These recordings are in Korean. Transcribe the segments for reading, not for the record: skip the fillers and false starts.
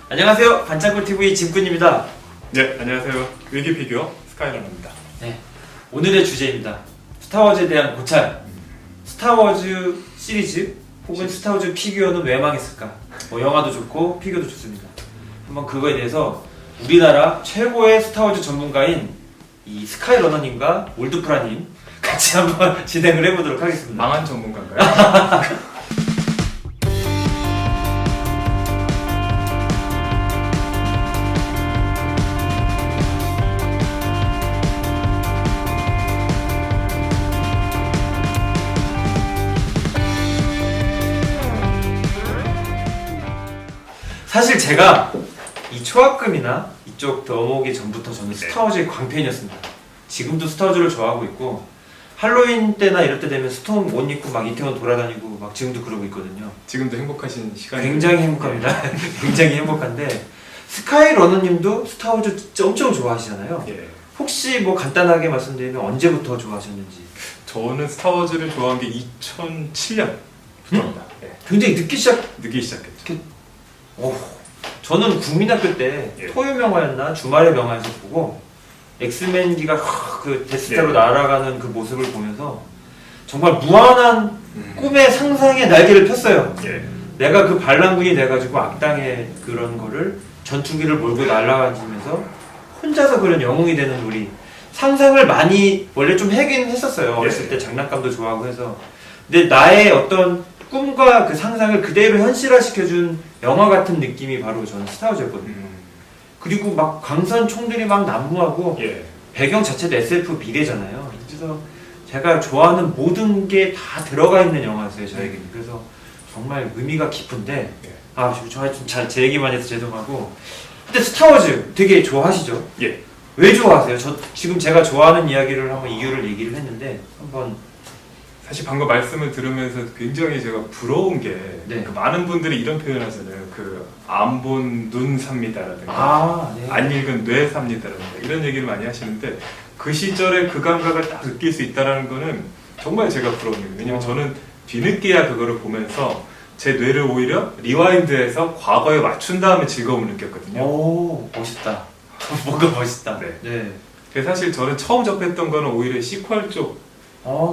안녕하세요. 반짝꿀TV 짐꾼입니다. 네, 안녕하세요. 일기피규어 스카이러너입니다. 네, 오늘의 주제입니다. 스타워즈에 대한 고찰. 스타워즈 시리즈 혹은 스타워즈 피규어는 왜 망했을까? 뭐 영화도 좋고 피규어도 좋습니다. 한번 그거에 대해서 우리나라 최고의 스타워즈 전문가인 이 스카이러너님과 올드프라님 같이 한번 진행을 해보도록 하겠습니다. 망한 전문가인가요? 사실 제가 이 초합금이나 이쪽 더모기 전부터 저는 스타워즈의 광팬이었습니다. 지금도 스타워즈를 좋아하고 있고 할로윈 때나 이럴 때 되면 스톰 옷 입고 막 이태원 돌아다니고 막 지금도 그러고 있거든요. 지금도 행복하신 시간이 굉장히 행복합니다. 굉장히 행복한데 스카이러너님도 스타워즈 엄청 좋아하시잖아요. 예. 혹시 뭐 간단하게 말씀드리면 언제부터 좋아하셨는지? 저는 스타워즈를 좋아한 게 2007년부터입니다. 굉장히 늦게 늦기 시작했죠. 저는 국민학교 때 예. 토요 명화였나 주말의 명화에서 보고 엑스맨기가 그 데스타로 예. 날아가는 그 모습을 보면서 정말 무한한 꿈의 상상의 날개를 폈어요. 예. 내가 그 반란군이 돼가지고 악당의 그런 거를 전투기를 몰고 날아가면서 혼자서 그런 영웅이 되는 우리 상상을 많이 원래 좀 하긴 했었어요. 어렸을 때 장난감도 좋아하고 해서. 근데 나의 어떤 꿈과 그 상상을 그대로 현실화시켜준 영화 같은 느낌이 바로 저는 스타워즈였거든요. 그리고 막 광선 총들이 막 난무하고 예. 배경 자체도 SF 미래잖아요. 그래서 제가 좋아하는 모든 게 다 들어가 있는 영화였어요, 저에게는. 그래서 정말 의미가 깊은데, 제 얘기만 해서 죄송하고. 근데 스타워즈 되게 좋아하시죠? 예. 왜 좋아하세요? 지금 제가 좋아하는 이야기를 한번 이유를 얘기를 했는데, 한번. 사실 방금 말씀을 들으면서 굉장히 제가 부러운 게 네. 그 많은 분들이 이런 표현하잖아요. 그 안 본 눈 삽니다라든가 네. 안 읽은 뇌 삽니다라든가 이런 얘기를 많이 하시는데 그 시절에 그 감각을 딱 느낄 수 있다는 거는 정말 제가 부러운 거예요. 왜냐면 저는 뒤늦게야 그거를 보면서 제 뇌를 오히려 리와인드해서 과거에 맞춘 다음에 즐거움을 느꼈거든요. 오, 멋있다. 뭔가 멋있다. 네. 그래서 사실 저는 처음 접했던 거는 오히려 시퀄 쪽,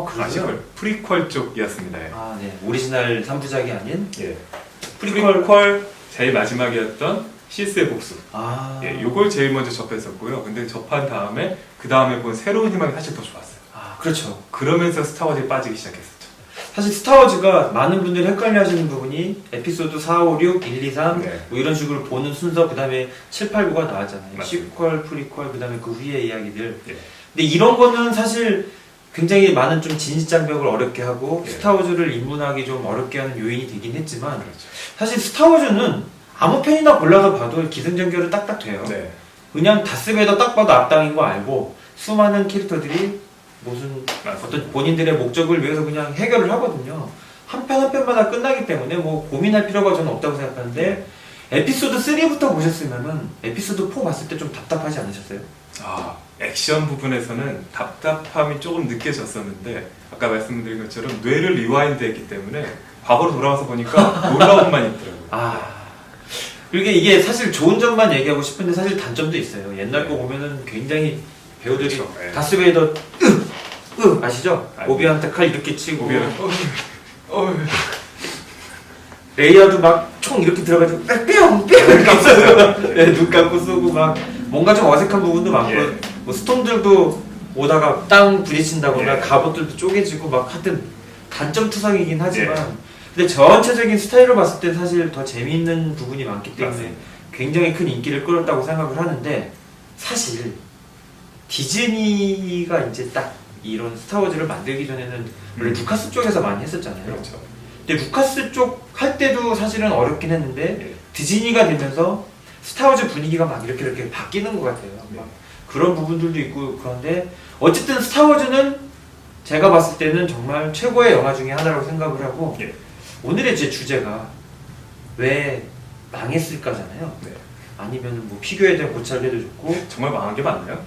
그러세요? 시퀄, 프리퀄 쪽이었습니다. 예. 네. 오리지널 3부작이 아닌 예. 프리퀄. 제일 마지막이었던 시스의 복수. 예, 요걸 제일 먼저 접했었고요. 근데 접한 다음에 그 다음에 본 새로운 희망이 사실 더 좋았어요. 그렇죠. 그러면서 스타워즈에 빠지기 시작했었죠. 사실 스타워즈가 많은 분들이 헷갈려 하시는 부분이 에피소드 4, 5, 6, 1, 2, 3 네. 뭐 이런 식으로 보는 순서 그 다음에 7, 8, 9가 나왔잖아요. 맞습니다. 시퀄, 프리퀄 그 다음에 그 후의 이야기들. 예. 근데 이런 거는 사실 굉장히 많은 좀 진입장벽을 어렵게 하고 예. 스타워즈를 입문하기 좀 어렵게 하는 요인이 되긴 했지만 그렇죠. 사실 스타워즈는 아무 편이나 골라서 봐도 기승전결은 딱딱 돼요. 네. 그냥 다스베이더 딱 봐도 악당인 거 알고 수많은 캐릭터들이 무슨 맞습니다. 어떤 본인들의 목적을 위해서 그냥 해결을 하거든요. 한 편 한 편마다 끝나기 때문에 뭐 고민할 필요가 저는 없다고 생각하는데 에피소드 3부터 보셨으면은 에피소드 4 봤을 때 좀 답답하지 않으셨어요? 액션 부분에서는 답답함이 조금 느껴졌었는데 아까 말씀드린 것처럼 뇌를 리와인드 했기 때문에 과거로 돌아와서 보니까 놀라움만 있더라고요. 이게 사실 좋은 점만 얘기하고 싶은데 사실 단점도 있어요. 옛날 거 보면은 굉장히 배우들이 그렇죠. 네. 다스베이더 아시죠? 오비한테 칼 이렇게 치고 레이아도 막 총 이렇게 들어가지고 뿅뿅 이렇게 쏘고 눈 감고 쏘고 막 뭔가 좀 어색한 부분도 많고 예. 뭐 스톰들도 오다가 땅 부딪힌다거나 예. 갑옷들도 쪼개지고 막 하여튼 단점투성이긴 하지만 예. 근데 전체적인 스타일을 봤을 때 사실 더 재미있는 부분이 많기 때문에 맞습니다. 굉장히 큰 인기를 끌었다고 생각을 하는데 사실 디즈니가 이제 딱 이런 스타워즈를 만들기 전에는 원래 루카스 쪽에서 많이 했었잖아요. 그렇죠. 근데 루카스 쪽 할 때도 사실은 어렵긴 했는데 예. 디즈니가 되면서 스타워즈 분위기가 막 이렇게 바뀌는 것 같아요. 막 그런 부분들도 있고 그런데 어쨌든 스타워즈는 제가 봤을 때는 정말 최고의 영화 중에 하나라고 생각을 하고 예. 오늘의 제 주제가 왜 망했을까잖아요. 네. 아니면 뭐 피규어에 대한 고찰을 해도 좋고 정말 망한 게 맞나요?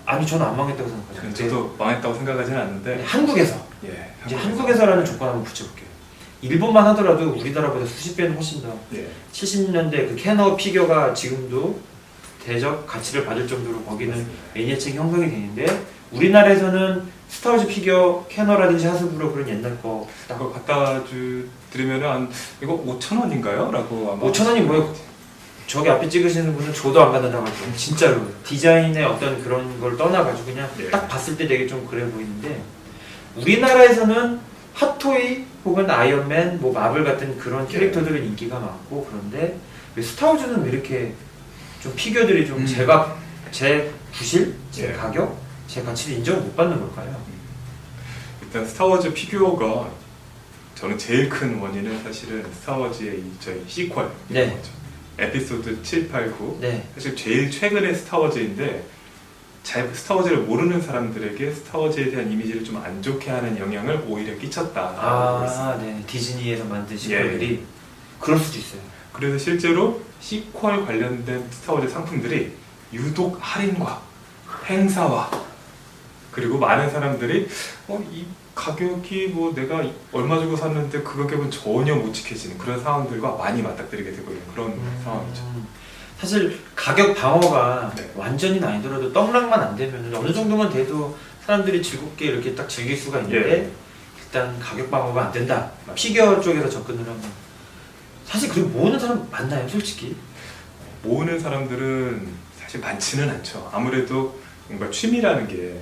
아니 저는 안 망했다고 생각하죠. 저도 망했다고 생각하지는 않는데 한국에서 예. 이제 한국에서라는 조건 한번 붙여볼게요. 일본만 하더라도 우리나라보다 수십 배는 훨씬 더 예. 70년대 그 캐너 피규어가 지금도 대적 가치를 받을 정도로 거기는 맞습니다. 매니아층 형성이 되는데 우리나라에서는 스타워즈 피규어 캐너라든지 하스브로 그런 옛날 거 딱 그거 갖다 드리면은 한 이거 5,000원인가요? 라고 아마 5,000원이 뭐예요? 저기 앞에 찍으시는 분은 저도 안 받는다고 하죠. 진짜로 디자인의 어떤 그런 걸 떠나가지고 그냥 예. 딱 봤을 때 되게 좀 그래 보이는데 우리나라에서는 핫토이 혹은 아이언맨, 뭐 마블 같은 그런 캐릭터들은 인기가 많고 그런데 왜 스타워즈는 왜 이렇게 좀 피규어들이 좀 제 구실, 제 예. 가격, 제 가치를 인정을 못 받는 걸까요? 일단 스타워즈 피규어가 저는 제일 큰 원인은 사실은 스타워즈의 저희 시퀄 네. 거죠. 에피소드 7, 8, 9 네. 사실 제일 최근의 스타워즈인데 잘 스타워즈를 모르는 사람들에게 스타워즈에 대한 이미지를 좀 안 좋게 하는 영향을 오히려 끼쳤다. 네. 디즈니에서 만든 예. 시퀄들이 그럴 수도 있어요. 그래서 실제로 시퀄 관련된 스타워즈 상품들이 유독 할인과 행사와 그리고 많은 사람들이 이 가격이 뭐 내가 얼마 주고 샀는데 그 가격은 전혀 못 지켜지는 그런 상황들과 많이 맞닥뜨리게 되고 있는 그런 상황이죠. 사실 가격 방어가 네. 완전히는 아니더라도 떡락만 안 되면 어느 정도만 돼도 사람들이 즐겁게 이렇게 딱 즐길 수가 있는데 예. 일단 가격 방어가 안 된다. 맞습니다. 피규어 쪽에서 접근을 하면 사실 그리고 모으는 사람 많나요, 솔직히? 모으는 사람들은 사실 많지는 않죠. 아무래도 뭔가 취미라는 게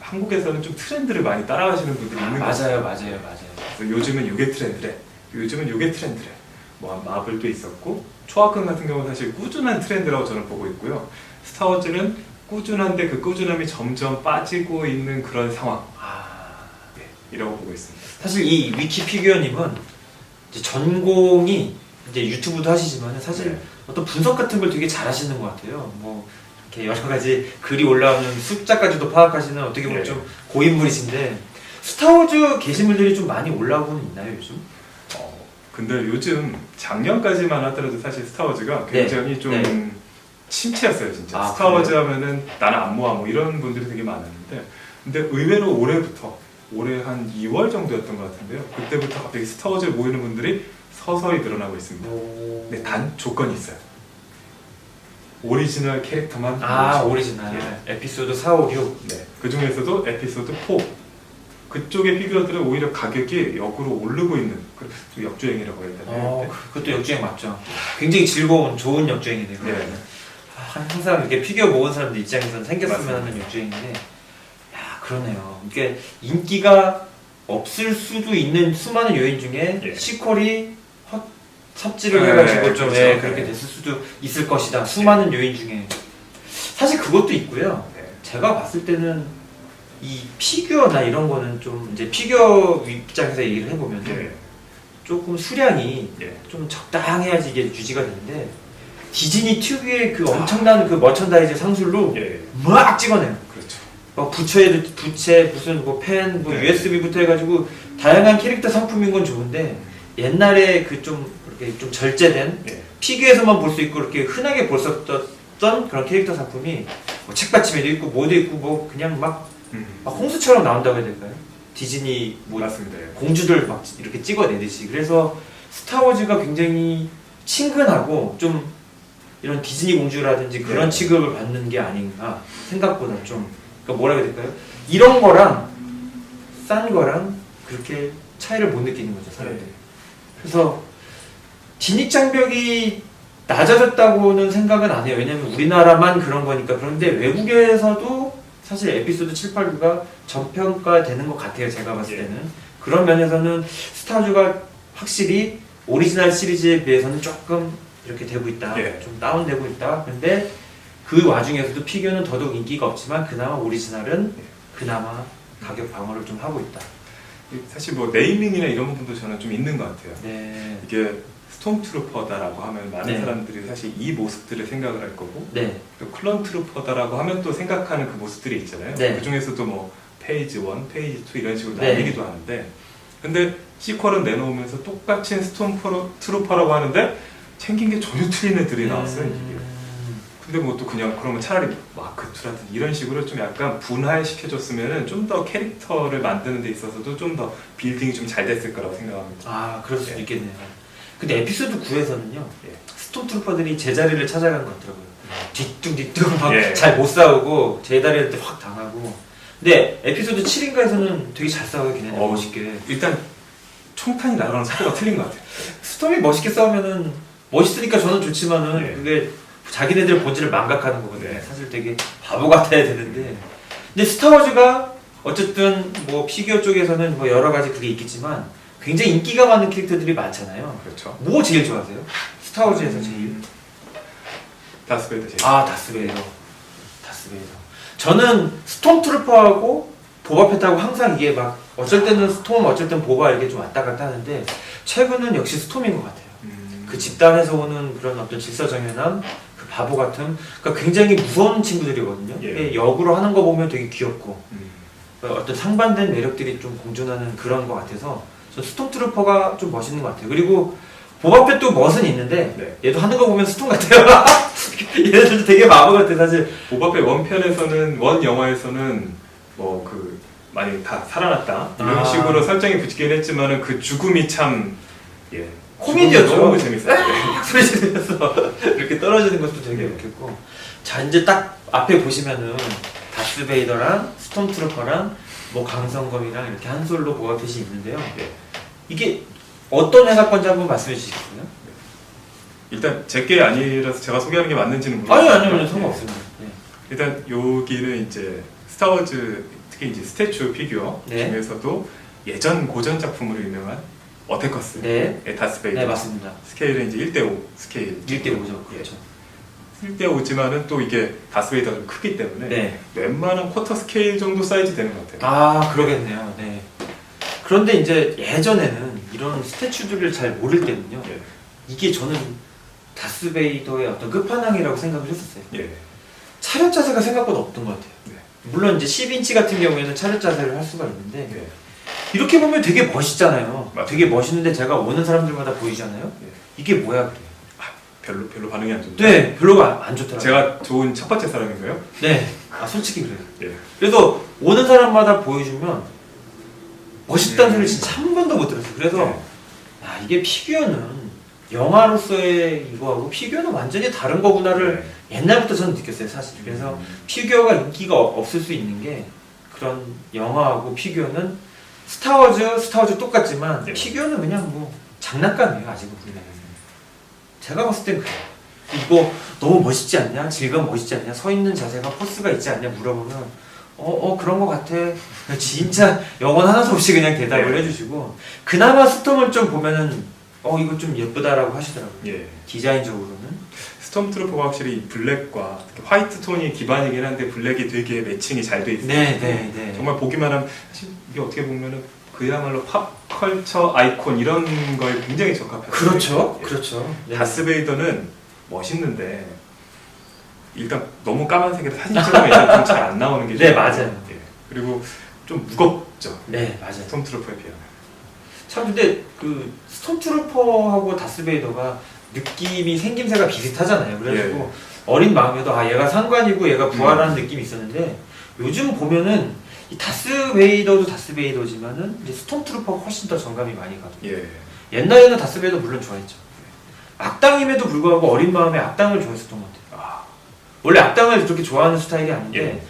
한국에서는 좀 트렌드를 많이 따라가시는 분들이 있는 것 같아요. 맞아요. 그래서 요즘은 요게 트렌드래. 요즘은 요게 트렌드래. 뭐 마블도 있었고 초합금 같은 경우는 사실 꾸준한 트렌드라고 저는 보고 있고요. 스타워즈는 꾸준한데 그 꾸준함이 점점 빠지고 있는 그런 상황. 네, 이라고 보고 있습니다. 사실 이 위키 피규어님은 이제 전공이 이제 유튜브도 하시지만 사실 네. 어떤 분석 같은 걸 되게 잘하시는 것 같아요. 뭐 이렇게 여러 가지 글이 올라오는 숫자까지도 파악하시는 어떻게 보면 네. 좀 고인물이신데 스타워즈 게시물들이 좀 많이 올라오고는 있나요 요즘? 근데 요즘 작년까지만 하더라도 사실 스타워즈가 굉장히 좀 네. 침체였어요 진짜. 아, 스타워즈 하면은 나는 안 모아 뭐 이런 분들이 되게 많았는데 근데 의외로 올해부터 올해 한 2월 정도였던 것 같은데요. 그때부터 갑자기 스타워즈를 모이는 분들이 서서히 늘어나고 있습니다. 근데 단 조건이 있어요. 오리지널 캐릭터만 모으시고. 오리지널 에피소드 4, 5, 6 네. 그 중에서도 에피소드 4 그쪽의 피규어들은 오히려 가격이 역으로 오르고 있는 그 역주행이라고 해야 되나요? 그것도 역주행 맞죠. 굉장히 즐거운 좋은 역주행이네요. 네. 항상 이렇게 피규어 모은 사람들 입장에서는 생겼으면 맞습니다. 하는 역주행인데 그러네요. 이게 인기가 없을 수도 있는 수많은 요인 중에 예. 시퀄이 삽질을 네, 해가지고 좀 그렇죠. 그렇게 네. 됐을 수도 있을 것이다. 수많은 요인 중에 사실 그것도 있고요. 네. 제가 봤을 때는 이 피규어나 이런 거는 좀 이제 피규어 입장에서 얘기를 해보면 예. 조금 수량이 예. 좀 적당해야지 이게 유지가 되는데 디즈니 특유의 그 엄청난 그 머천다이즈 상술로 예. 막 찍어내요. 그렇죠. 막 부채 무슨 뭐 펜, 뭐 네. USB부터 해가지고 다양한 캐릭터 상품인 건 좋은데 옛날에 그 좀 이렇게 좀 절제된 예. 피규어에서만 볼 수 있고 이렇게 흔하게 볼 수 없던 그런 캐릭터 상품이 뭐 책받침에도 있고 뭐도 있고 뭐 그냥 막 홍수처럼 나온다고 해야 될까요? 디즈니 뭐 맞습니다. 예. 공주들 막 이렇게 찍어내듯이 그래서 스타워즈가 굉장히 친근하고 좀 이런 디즈니 공주라든지 그런 네. 취급을 받는 게 아닌가 생각보다 좀 그러니까 뭐라 해야 될까요? 이런 거랑 싼 거랑 그렇게 차이를 못 느끼는 거죠 사람들이. 네. 그래서 진입 장벽이 낮아졌다고는 생각은 안 해요. 왜냐면 우리나라만 그런 거니까. 그런데 외국에서도 사실 에피소드 7, 8, 9가 저평가되는 것 같아요. 제가 봤을 때는. 그런 면에서는 스타워즈가 확실히 오리지널 시리즈에 비해서는 조금 이렇게 되고 있다. 예. 좀 다운되고 있다. 근데 그 와중에서도 피규어는 더더욱 인기가 없지만 그나마 오리지널은 그나마 가격 방어를 좀 하고 있다. 사실 뭐 네이밍이나 이런 부분도 저는 좀 있는 것 같아요. 네. 이게 스톰트루퍼다라고 하면 많은 네. 사람들이 사실 이 모습들을 생각을 할 거고 네. 또 클론 트루퍼다라고 하면 또 생각하는 그 모습들이 있잖아요. 네. 그 중에서도 뭐 페이지 1, 페이지 2 이런 식으로 네. 나뉘기도 하는데 근데 시퀄은 내놓으면서 똑같이 스톰트루퍼라고 하는데 생긴 게 전혀 틀린 애들이 나왔어요. 이게. 근데 뭐 또 그냥 그러면 차라리 마크 2라든지 이런 식으로 좀 약간 분할시켜줬으면은 좀 더 캐릭터를 만드는 데 있어서도 좀 더 빌딩이 좀 잘 됐을 거라고 생각합니다. 아, 그럴 수도 예. 있겠네요. 근데 에피소드 9에서는요, 예. 스톰트루퍼들이 제자리를 찾아가는 것 같더라고요. 뒤뚱뒤뚱 막 예. 잘 못 싸우고 제자리한테 확 당하고. 근데 에피소드 7인가에서는 되게 잘 싸우긴 해요. 멋있게. 일단 총탄이 날아가는 속도가 틀린 것 같아요. 스톰이 멋있게 싸우면은 멋있으니까 저는 좋지만은 예. 그게 자기네들 본질을 망각하는 거거든요. 네. 사실 되게 바보 같아야 되는데. 근데 스타워즈가 어쨌든 뭐 피규어 쪽에서는 뭐 여러 가지 그게 있겠지만 굉장히 인기가 많은 캐릭터들이 많잖아요. 그렇죠. 뭐 제일 좋아하세요? 스타워즈에서 제일? 다스베이더 제일. 아, 다스베이더. 다스베이더. 저는 스톰트루퍼하고 보바펫하고 항상 이게 막 어쩔 때는 스톰, 어쩔 때는 보바 이렇게 좀 왔다 갔다 하는데 최근은 역시 스톰인 것 같아요. 그 집단에서 오는 그런 어떤 질서정연함, 그 바보 같음, 그러니까 굉장히 무서운 친구들이거든요. 예. 근데 역으로 하는 거 보면 되게 귀엽고 음. 어떤 상반된 매력들이 좀 공존하는 그런 것 같아서 저 스톰트루퍼가 좀 멋있는 것 같아요. 그리고 보바펫도 멋은 있는데 네. 얘도 하는 거 보면 스톰 같아요. 얘네들도 되게 바보 같아 사실. 보바페 원편에서는 원 영화에서는 뭐 그 많이 다 살아났다 이런 아. 식으로 설정이 붙긴 했지만은 그 죽음이 참 예. 코미디였죠. 죽음이 너무 재밌었어요. 소리 지르면서 이렇게 떨어지는 것도 되게 웃겼고. 자, 이제 딱 앞에 보시면은 다스베이더랑 스톰트루퍼랑 뭐 강성검이랑 이렇게 한 솔로 보바펫이 있는데요. 예. 이게 어떤 회사 건지 한번 말씀해 주시겠어요? 일단 제게 아니라서 제가 소개하는 게 맞는지는 모르겠어요. 아니요 상관없습니다. 네. 일단 여기는 이제 스타워즈 특히 이제 스태츄 피규어 네. 중에서도 예전 고전 작품으로 유명한 어테커스의 네. 다스베이더 네 맞습니다. 스케일은 이제 1대5 스케일 1대5죠. 그렇죠. 1대5지만은 또 이게 다스베이더가 좀 크기 때문에 네. 웬만한 쿼터 스케일 정도 사이즈 되는 것 같아요. 아 그러겠네요. 네. 그런데 이제 예전에는 이런 스태츄들을 잘 모를 때는요. 예. 이게 저는 다스베이더의 어떤 끝판왕이라고 생각을 했었어요. 예. 차렷 자세가 생각보다 없던 것 같아요. 네. 물론 이제 10인치 같은 경우에는 차렷 자세를 할 수가 있는데 예. 이렇게 보면 되게 멋있잖아요. 맞아요. 되게 멋있는데 제가 오는 사람들마다 보이잖아요. 예. 이게 뭐야 그래요. 별로 반응이 안 좋죠. 네, 별로가 안 좋더라고요. 제가 좋은 첫 번째 사람인가요? 네, 아 솔직히 그래요. 예. 그래서 오는 사람마다 보여주면 멋있다는 소리를 진짜 한 번도 못 들었어요. 그래서 네. 야 이게 피규어는 영화로서의 이거하고 피규어는 완전히 다른 거구나를 옛날부터 저는 느꼈어요 사실. 그래서 피규어가 인기가 없을 수 있는 게 그런 영화하고 피규어는 스타워즈 똑같지만 네. 피규어는 그냥 뭐 장난감이에요 아직은 우리나라에서. 제가 봤을 땐 그래요. 이거 너무 멋있지 않냐? 질감 멋있지 않냐? 서 있는 자세가 포스가 있지 않냐? 물어보면 그런 거 같아. 진짜 영혼 하나도 없이 그냥 대답을 네. 해주시고 그나마 스톰을 좀 보면은 이거 좀 예쁘다라고 하시더라고요. 예. 디자인적으로는. 스톰트루퍼가 확실히 블랙과 특히 화이트 톤이 기반이긴 한데 블랙이 되게 매칭이 잘 돼 있어요. 네. 정말 보기만 하면 사실 이게 어떻게 보면은 그야말로 팝컬처 아이콘 이런 거에 굉장히 적합해요. 그렇죠. 예. 그렇죠. 네. 다스베이더는 멋있는데 일단 너무 까만색이라 사진 찍으면 일단 잘 안 나오는 게 네, 좀 맞아요. 예. 그리고 좀 무겁죠. 네, 맞아요. 스톰트루퍼에 비하면. 참 근데 그 스톰트루퍼하고 다스베이더가 느낌이 생김새가 비슷하잖아요. 그래가지고 어린 마음에도 얘가 상관이고 얘가 부활하는 느낌이 있었는데 요즘 보면은 이 다스베이더도 다스베이더지만은 이제 스톰트루퍼가 훨씬 더 정감이 많이 가거든요. 예. 옛날에는 다스베이더 물론 좋아했죠. 악당임에도 불구하고 어린 마음에 악당을 좋아했었던 것 같아요. 원래 악당을 그렇게 좋아하는 스타일이 아닌데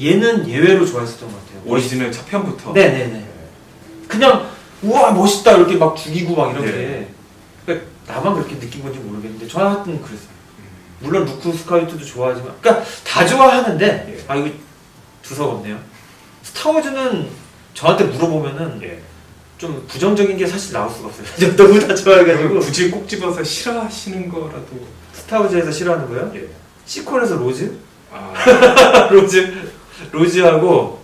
얘는 예외로 좋아했었던 것 같아요. 오리지널 첫 편부터. 네네네. 그냥 우와 멋있다 이렇게 막 죽이고 막 이런 예. 게 그러니까 나만 그렇게 느낀 건지 모르겠는데 저한테는 그랬어요. 물론 루크 스카이트도 좋아하지만 그러니까 다 좋아하는데 예. 이거 두서없네요. 스타워즈는 저한테 물어보면은 예. 좀 부정적인 게 사실 나올 수가 없어요. 저 너무 다 좋아해가지고. 그러면 굳이 꼭 집어서 싫어하시는 거라도. 스타워즈에서 싫어하는 거예요? 예. 시퀄에서 로즈? 아, 로즈하고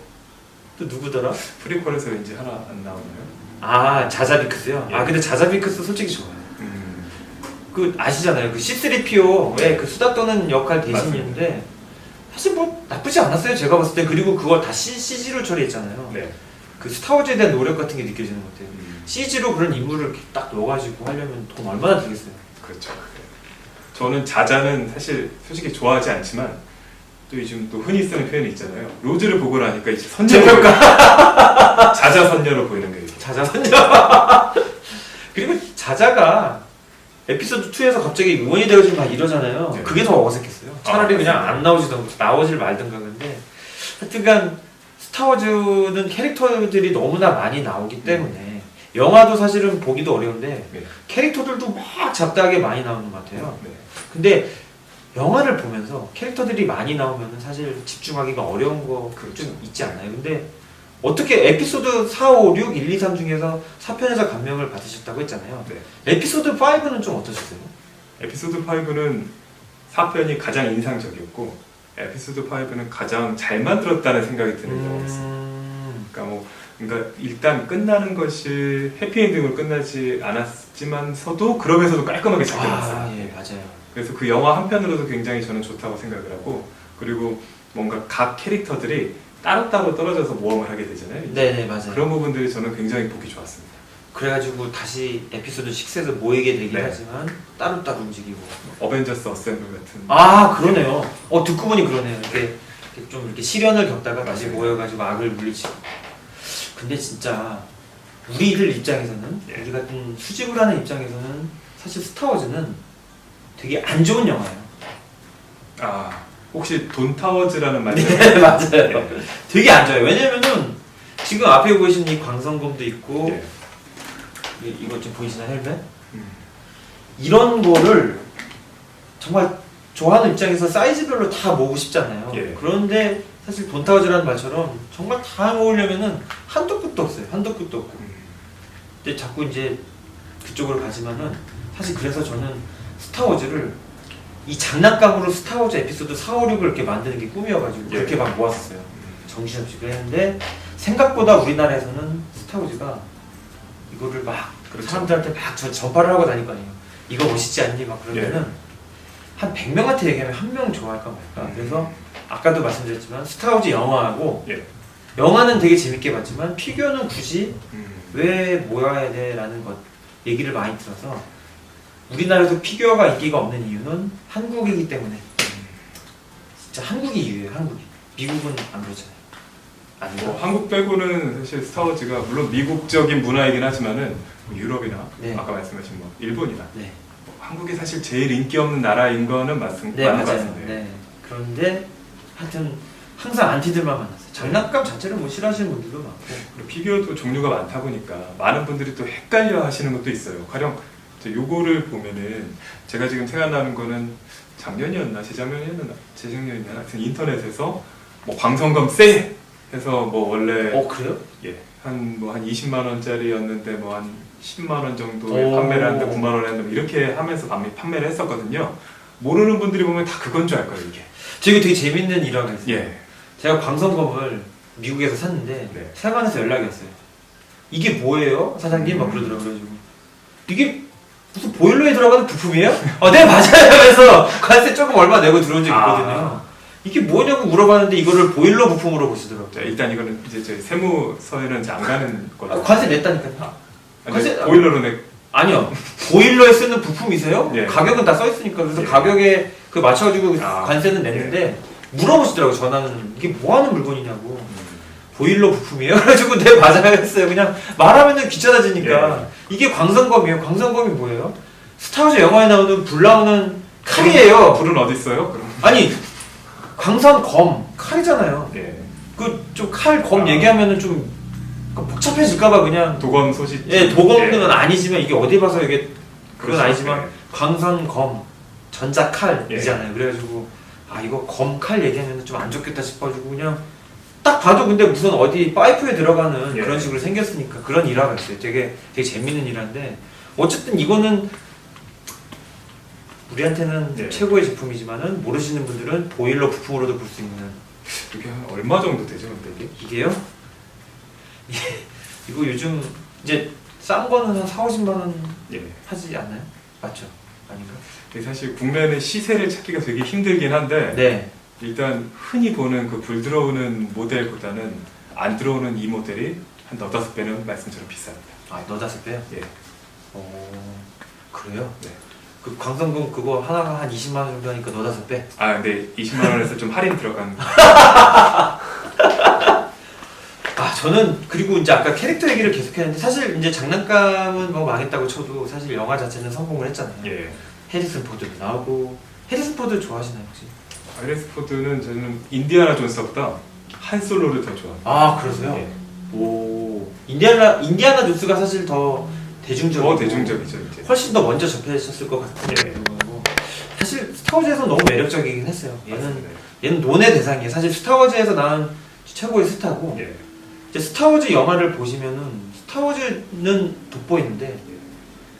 또 누구더라? 프리퀄에서 왠지 하나 안 나오나요? 자자비크스요? 예. 근데 자자비크스 솔직히 좋아요. 음. 그 아시잖아요. 그 C3PO의 그 수다 떠는 역할 대신이었는데 사실 뭐 나쁘지 않았어요. 제가 봤을 때. 그리고 그걸 다 CG로 처리했잖아요. 네. 그 스타워즈에 대한 노력 같은 게 느껴지는 것 같아요. CG로 그런 인물을 이렇게 딱 넣어가지고 하려면 돈 얼마나 들겠어요. 그렇죠. 저는 자자는 사실 솔직히 좋아하지 않지만 또 요즘 또 흔히 쓰는 표현이 있잖아요. 로즈를 보고 나니까 이제 선녀로 자자 선녀로 보이는 거예요. 자자 선녀. 그리고 자자가 에피소드 2에서 갑자기 의원이 되어지고 막 이러잖아요. 네. 그게 더 어색했어요. 차라리 그냥 맞습니다. 안 나오지던 나오질 말든가. 근데 하여튼간 스타워즈는 캐릭터들이 너무나 많이 나오기 때문에 영화도 사실은 보기도 어려운데 네. 캐릭터들도 막 잡다하게 많이 나오는 것 같아요. 네. 근데 영화를 보면서 캐릭터들이 많이 나오면 사실 집중하기가 어려운 거 그렇죠. 좀 있지 않나요? 근데 어떻게 에피소드 4, 5, 6, 1, 2, 3 중에서 4편에서 감명을 받으셨다고 했잖아요. 네. 에피소드 5는 좀 어떠셨어요? 에피소드 5는 4편이 가장 인상적이었고 에피소드 5는 가장 잘 만들었다는 생각이 드는 영화였어요. 그러니까 일단 끝나는 것이 해피엔딩으로 끝나지 않았지만서도 그러면서도 깔끔하게 잘 끝났어요. 아, 예, 맞아요. 그래서 그 영화 한 편으로도 굉장히 저는 좋다고 생각을 하고 그리고 뭔가 각 캐릭터들이 따로따로 떨어져서 모험을 하게 되잖아요. 이제. 네네, 맞아요. 그런 부분들이 저는 굉장히 보기 좋았습니다. 그래가지고 다시 에피소드 6에서 모이게 되긴 네. 하지만 따로따로 움직이고. 어벤져스 어셈블 같은 아, 그러네요. 듣고 보니 그러네요. 이렇게 좀 이렇게 시련을 겪다가 다시 맞아요. 모여가지고 악을 물리치고. 근데 진짜 우리들 입장에서는 예. 우리 같은 수집을 하는 입장에서는 사실 스타워즈는 되게 안 좋은 영화예요. 아 혹시 돈 타워즈라는 말이 네, 맞아요. 예. 되게 안 좋아요. 왜냐면은 지금 앞에 보이신 이 광선검도 있고 예. 이거 지금 보이시나요, 헬멧? 음. 이런 거를 정말 좋아하는 입장에서 사이즈별로 다 모으고 싶잖아요. 예. 그런데 사실 돈타워즈라는 말처럼 정말 다 모으려면은 한도 끝도 없어요. 한도 끝도 없고. 근데 자꾸 이제 그쪽으로 가지만은 사실 그래서 저는 스타워즈를 이 장난감으로 스타워즈 에피소드 4, 5, 6을 이렇게 만드는 게 꿈이어가지고 예. 그렇게 막 모았었어요. 정신없이 그랬는데 생각보다 우리나라에서는 스타워즈가 이거를 막 그렇죠. 사람들한테 막 전파를 하고 다닐 거 아니에요. 이거 멋있지 않니? 막 그러면은 한 100명한테 얘기하면 한 명 좋아할까 말까. 그래서 아까도 말씀드렸지만 스타워즈 영화하고 예. 영화는 되게 재밌게 봤지만 피규어는 굳이 음. 왜 모여야 돼라는 것 얘기를 많이 들어서 우리나라에서 피규어가 인기가 없는 이유는 한국이기 때문에 진짜 한국이 이유예요. 한국이. 미국은 안 그러잖아요. 아닌가? 뭐 한국 빼고는 사실 스타워즈가 물론 미국적인 문화이긴 하지만은 뭐 유럽이나 네. 아까 말씀하신 뭐 일본이나 네. 뭐 한국이 사실 제일 인기 없는 나라인 거는 네, 맞는 것 맞아요. 같은데 네. 그런데 하여튼 항상 안티들만 만났어요. 장난감 자체를 뭐 싫어하시는 분들도 많고. 그리고 피규어도 종류가 많다 보니까 많은 분들이 또 헷갈려 하시는 것도 있어요. 가령 이제 요거를 보면은 제가 지금 생각나는 거는 작년이었나 재작년이었나 하여튼 인터넷에서 뭐 광선검 세 해서 뭐 원래 그래요? 예, 한 20만 원짜리였는데 뭐 한 10만 원 정도에 오. 판매를 하는데 9만 원에 하는데 뭐 이렇게 하면서 판매를 했었거든요. 모르는 분들이 보면 다 그건 줄 알 거예요, 이게. 저기 되게 재밌는 일화가 있어요. 예. 제가 광선검을 미국에서 샀는데 네. 세관에서 연락이 왔어요. 이게 뭐예요? 사장님? 막 그러더라고요. 그래가지고 이게 무슨 보일러에 들어가는 부품이에요? 네 맞아요. 그래서 관세 조금 얼마 내고 들어온 적이 있거든요. 이게 뭐냐고 물어봤는데 이거를 보일러 부품으로 보시더라고요. 자, 일단 이거는 이제 저희 세무서에는 이제 안 가는 거죠. 관세 냈다니까요. 아니, 관세- 보일러로 내. 아니요. 보일러에 쓰는 부품이세요? 예. 가격은 다 써있으니까. 그래서 예. 가격에 그 맞춰가지고 아, 관세는 냈는데 물어보시더라고요. 전화는. 이게 뭐 하는 물건이냐고. 보일러 부품이에요? 그래가지고 네 맞아요 했어요. 그냥 말하면은 귀찮아지니까. 이게 광선검이에요. 광선검이 뭐예요? 스타워즈 영화에 나오는 불 나오는 칼이에요. 불은 어디 있어요? 그럼. 아니 광선검 칼이잖아요. 예. 그 좀 칼 검 아. 얘기하면은 좀 복잡해질까봐 그냥 도검 소식. 예 도검은 아니지만 이게 어디 봐서 이게 그건 그렇죠. 아니지만 예. 광선검 전자칼이잖아요. 그래가지고 이거 검칼 얘기하면 좀 안 좋겠다 싶어가지고 그냥 딱 봐도 근데 무슨 어디 파이프에 들어가는 예. 그런 식으로 생겼으니까 그런 일화가 있어요. 되게 재밌는 일화인데 어쨌든 이거는 우리한테는 예. 최고의 제품이지만은 모르시는 분들은 보일러 부품으로도 볼 수 있는 이게 한 얼마 정도 되죠, 근데 이게? 이게요? 이거 요즘 이제 싼 거는 한 4, 50만 원 예. 하지 않나요? 맞죠? 아닌가? 근데 사실 국내는 시세를 찾기가 되게 힘들긴 한데 네. 일단 흔히 보는 그 불 들어오는 모델보다는 안 들어오는 이 모델이 한 4~5배는 말씀처럼 비쌉니다. 너다섯 배요? 예. 그래요? 네. 그 광선검 그거 하나가 한 20만 원 정도 하니까 너다섯 배. 아, 근데 20만 원에서 좀 할인 들어간. 아 저는 그리고 이제 아까 캐릭터 얘기를 계속했는데 사실 이제 장난감은 뭐 망했다고 쳐도 사실 영화 자체는 성공을 했잖아요. 예. 해리슨 포드도 나오고 해리슨 포드 좋아하시나요 혹시? 하리슨 포드는 저는 인디아나 존스보다 한 솔로를 더 좋아합니다. 아 그러세요? 예. 오 인디아나 존스가 사실 더 대중적이고 더 대중적이죠 이제. 훨씬 더 먼저 접하셨을 것 같은 예. 거고 사실 스타워즈에서 너무 매력적이긴 했어요. 맞습니다. 얘는 논의 대상이에요. 사실 스타워즈에서 나온 최고의 스타고 예. 이제 스타워즈 영화를 보시면은 스타워즈는 돋보이는데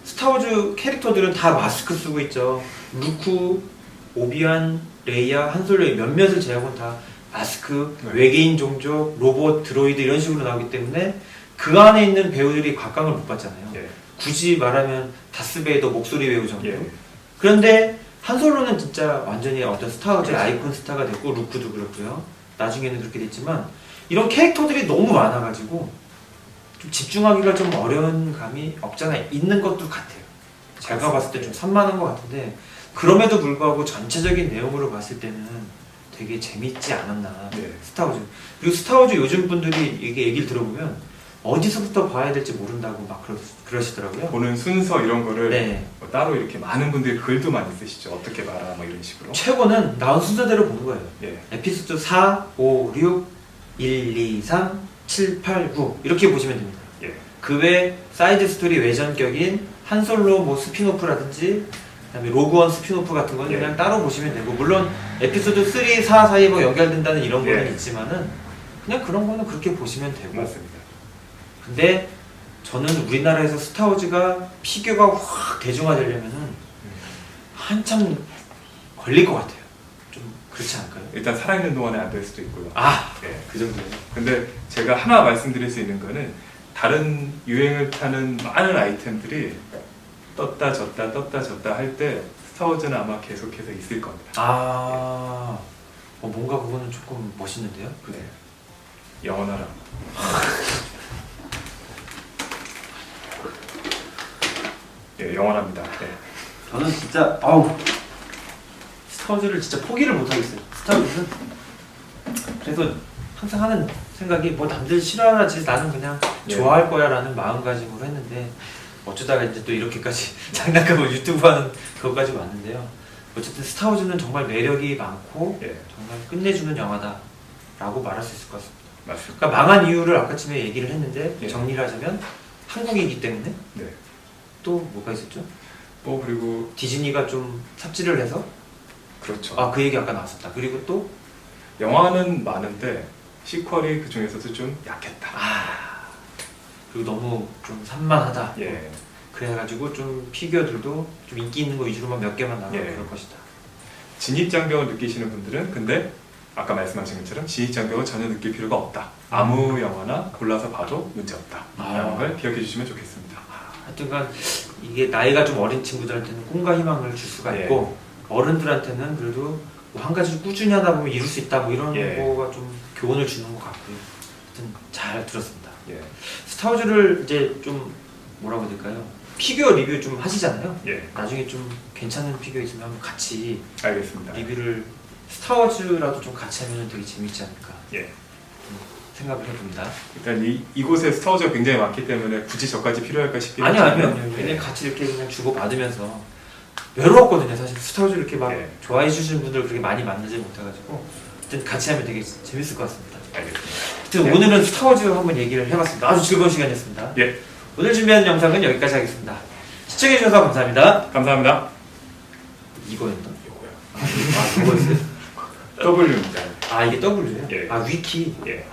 스타워즈 캐릭터들은 다 마스크 쓰고 있죠. 루크, 오비안, 레이야, 한솔로 몇몇을 제외하고는 다 마스크, 네. 외계인 종족, 로봇, 드로이드 이런 식으로 나오기 때문에 그 안에 있는 배우들이 각광을 못 받잖아요. 예. 굳이 말하면 다스베이더 목소리 배우 정도. 예. 그런데 한솔로는 진짜 완전히 어떤 스타워즈의 아이콘 스타가 됐고 루크도 그렇고요. 나중에는 그렇게 됐지만 이런 캐릭터들이 너무 많아가지고 좀 집중하기가 좀 어려운 감이 없잖아 있는 것도 같아요. 제가 봤을 때 좀 산만한 것 같은데 그럼에도 불구하고 전체적인 내용으로 봤을 때는 되게 재밌지 않았나. 네. 스타워즈. 그리고 스타워즈 요즘 분들이 이게 얘기를 들어보면 어디서부터 봐야 될지 모른다고 막 그러시더라고요. 보는 순서 이런 거를 네. 뭐 따로 이렇게 많은 분들이 글도 많이 쓰시죠. 어떻게 봐라 뭐 이런 식으로. 최고는 나온 순서대로 보는 거예요. 예. 에피소드 4, 5, 6, 1, 2, 3, 7, 8, 9 이렇게 보시면 됩니다. 예. 그 외 사이드 스토리 외전격인 한솔로 뭐 스피노프라든지 그다음에 로그원 스피노프 같은 건 예. 그냥 따로 보시면 되고 물론 에피소드 3, 4 사이에 뭐 연결된다는 이런 거는 예. 있지만은 그냥 그런 거는 그렇게 보시면 되고 맞습니다. 근데 저는 우리나라에서 스타워즈가 피규어가 확 대중화되려면은 한참 걸릴 것 같아요. 좀 그렇지 않을까요? 일단 살아있는 동안에 안 될 수도 있고요. 아, 예. 그 정도요. 근데 제가 하나 말씀드릴 수 있는 거는 다른 유행을 타는 많은 아이템들이 떴다 졌다 할 때 스타워즈는 아마 계속해서 있을 겁니다. 아, 뭔가 그거는 조금 멋있는데요. 네. 영원하라. 예, 영원합니다. 네. 저는 진짜 스타워즈를 진짜 포기를 못 하겠어요. 스타워즈는 그래서 항상 하는 생각이 뭐 남들 싫어하지 나는 그냥 예. 좋아할 거야라는 마음가짐으로 했는데 어쩌다가 이제 또 이렇게까지 장난감을 유튜브 하는 그것까지 왔는데요. 어쨌든 스타워즈는 정말 매력이 많고 예, 정말 끝내주는 영화다라고 말할 수 있을 것 같습니다. 맞습니다. 그러니까 망한 이유를 아까쯤에 얘기를 했는데 예. 정리를 하자면 한국이기 때문에 네. 또 뭐가 있었죠? 그리고 디즈니가 좀 삽질을 해서 그렇죠. 아 그 얘기 아까 나왔었다. 그리고 또 영화는 많은데 시퀄이 그 중에서도 좀 약했다. 그리고 너무 좀 산만하다. 예, 그래가지고 좀 피규어들도 좀 인기 있는 거 위주로만 몇 개만 나가고 예. 그럴 것이다. 진입장벽을 느끼시는 분들은 근데 아까 말씀하신 것처럼 진입장벽을 전혀 느낄 필요가 없다. 아무 영화나 골라서 봐도 문제없다. 라는 걸 기억해 주시면 좋겠습니다. 하여튼간 이게 나이가 좀 어린 친구들한테는 꿈과 희망을 줄 수가 예. 있고 어른들한테는 그래도 뭐 한 가지 꾸준히 하다 보면 이룰 수 있다 뭐 이런 예. 거가 좀 교훈을 주는 것 같고요. 하여튼 잘 들었습니다. 예, 스타워즈를 이제 좀 뭐라고 해야 될까요? 피규어 리뷰 좀 하시잖아요. 예, 나중에 좀 괜찮은 피규어 있으면 한번 같이 알겠습니다. 리뷰를 스타워즈라도 좀 같이 하면 되게 재밌지 않을까 예, 생각을 해봅니다. 일단 이곳에 스타워즈가 굉장히 많기 때문에 굳이 저까지 필요할까 싶긴 아니요. 하지만, 그냥 같이 이렇게 그냥 주고 받으면서 외로웠거든요. 사실 스타워즈 이렇게 막 예. 좋아해 주시는 분들 그렇게 많이 만나지 못해가지고 하여튼 같이 하면 되게 재밌을 것 같습니다. 알겠습니다. 하여튼 오늘은 스타워즈 한번 얘기를 해봤습니다. 아주 즐거운 시간이었습니다. 예, 오늘 준비한 영상은 여기까지 하겠습니다. 시청해주셔서 감사합니다. 감사합니다. 이거였나? 요거요. 이거였어요? W입니다. 이게 W예요? 예. 위키. 예.